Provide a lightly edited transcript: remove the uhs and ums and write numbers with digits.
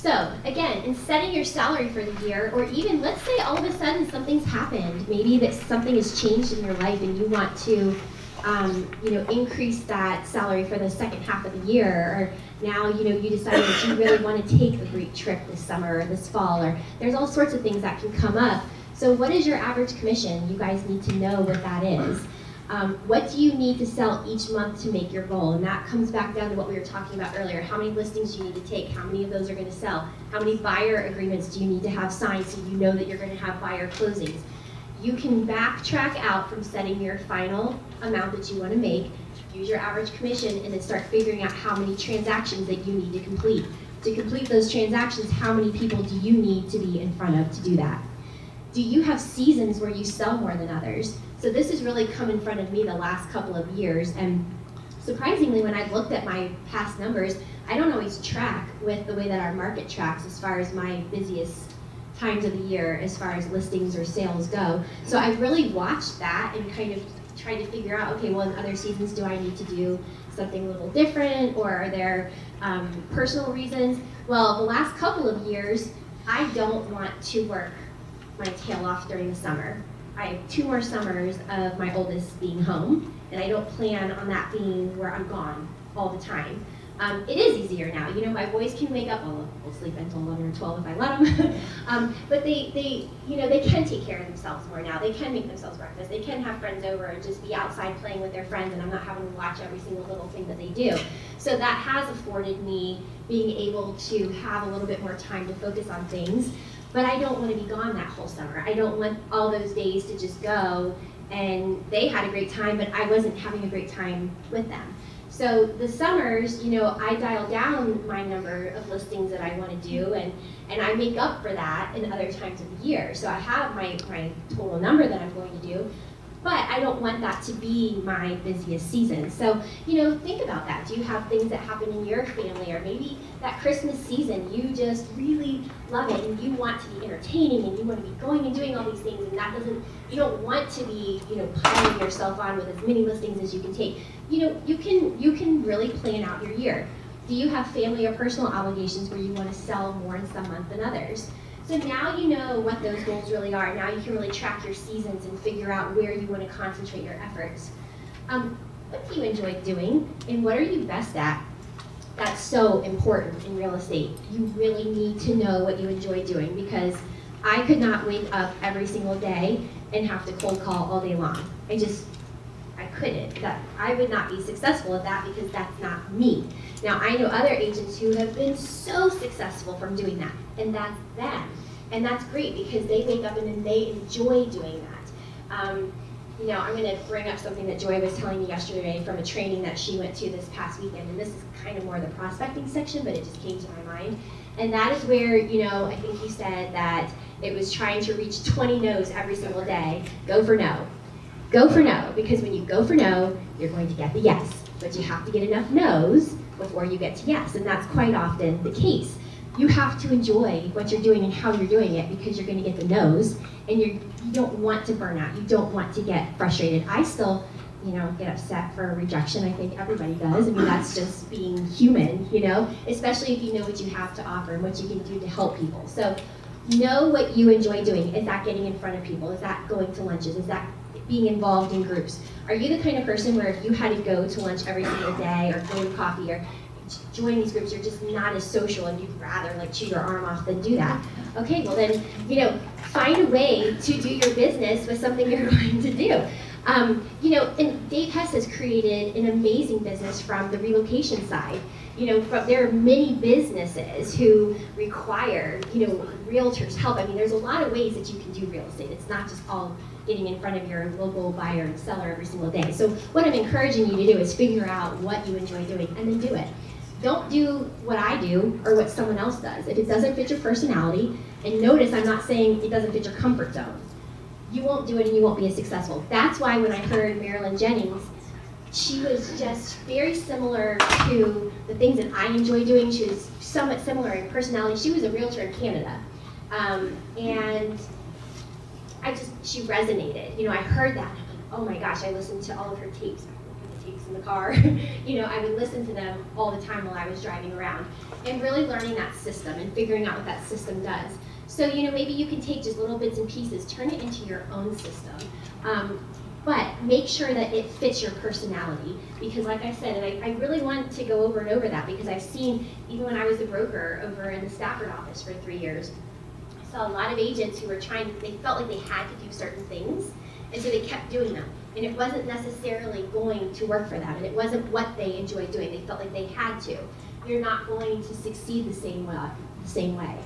So again, in setting your salary for the year, or even let's say all of a sudden something's happened, maybe that something has changed in your life and you want to increase that salary for the second half of the year, or now you decided that you really want to take a great trip this summer or this fall, or there's all sorts of things that can come up. So what is your average commission? You guys need to know what that is. What do you need to sell each month to make your goal? And that comes back down to what we were talking about earlier. How many listings do you need to take? How many of those are going to sell? How many buyer agreements do you need to have signed so you know that you're going to have buyer closings? You can backtrack out from setting your final amount that you want to make, use your average commission, and then start figuring out how many transactions that you need to complete. To complete those transactions, how many people do you need to be in front of to do that? Do you have seasons where you sell more than others? So this has really come in front of me the last couple of years, and surprisingly, when I've looked at my past numbers, I don't always track with the way that our market tracks as far as my busiest times of the year as far as listings or sales go. So I've really watched that and kind of tried to figure out, okay, well, in other seasons, do I need to do something a little different, or are there personal reasons? Well, the last couple of years, I don't want to work my tail off during the summer. I have 2 more summers of my oldest being home, and I don't plan on that being where I'm gone all the time. It is easier now. My boys can wake up, well, they'll sleep until 11 or 12 if I let them, but they can take care of themselves more now. They can make themselves breakfast. They can have friends over and just be outside playing with their friends, and I'm not having to watch every single little thing that they do. So that has afforded me being able to have a little bit more time to focus on things, but I don't want to be gone that whole summer. I don't want all those days to just go, and they had a great time, but I wasn't having a great time with them. So the summers, I dial down my number of listings that I want to do, and I make up for that in other times of the year. So I have my total number that I'm going to do, but I don't want that to be my busiest season. So, think about that. Do you have things that happen in your family, or maybe that Christmas season, you just really love it and you want to be entertaining and you want to be going and doing all these things, and you don't want to be, piling yourself on with as many listings as you can take. You can really plan out your year. Do you have family or personal obligations where you want to sell more in some month than others? So now you know what those goals really are. Now you can really track your seasons and figure out where you want to concentrate your efforts. What do you enjoy doing, and what are you best at? That's so important in real estate. You really need to know what you enjoy doing, because I could not wake up every single day and have to cold call all day long. I couldn't. I would not be successful at that, because that's not me. Now, I know other agents who have been so successful from doing that, and that's them. And that's great, because they wake up and then they enjoy doing that. I'm going to bring up something that Joy was telling me yesterday from a training that she went to this past weekend, and this is kind of more the prospecting section, but it just came to my mind. And that is where, I think you said that it was trying to reach 20 no's every single day. Go for no. Go for no, because when you go for no, you're going to get the yes. But you have to get enough no's before you get to yes, and that's quite often the case. You have to enjoy what you're doing and how you're doing it, because you're going to get the no's, and you don't want to burn out. You don't want to get frustrated. I still, get upset for rejection. I think everybody does. I mean, that's just being human, especially if you know what you have to offer and what you can do to help people. So know what you enjoy doing. Is that getting in front of people? Is that going to lunches? Is that being involved in groups? Are you the kind of person where if you had to go to lunch every single day, or go to coffee, or join these groups, you're just not as social and you'd rather chew your arm off than do that? Okay, well then, find a way to do your business with something you're going to do. And AveryHess has created an amazing business from the relocation side. There are many businesses who require, realtors' help. I mean, there's a lot of ways that you can do real estate. It's not just all getting in front of your local buyer and seller every single day. So what I'm encouraging you to do is figure out what you enjoy doing and then do it. Don't do what I do or what someone else does. If it doesn't fit your personality, and notice I'm not saying it doesn't fit your comfort zone, you won't do it and you won't be as successful. That's why when I heard Marilyn Jennings, she was just very similar to the things that I enjoy doing. She was somewhat similar in personality. She was a realtor in Canada. And she resonated. I heard that, and I'm like, oh my gosh, I listened to all of her tapes. tapes in the car. I would listen to them all the time while I was driving around, and really learning that system and figuring out what that system does. So, maybe you can take just little bits and pieces, turn it into your own system. But make sure that it fits your personality, because like I said, and I really want to go over and over that, because I've seen, even when I was a broker over in the Stafford office for 3 years, I saw a lot of agents who were they felt like they had to do certain things, and so they kept doing them. And it wasn't necessarily going to work for them, and it wasn't what they enjoyed doing. They felt like they had to. You're not going to succeed the same way.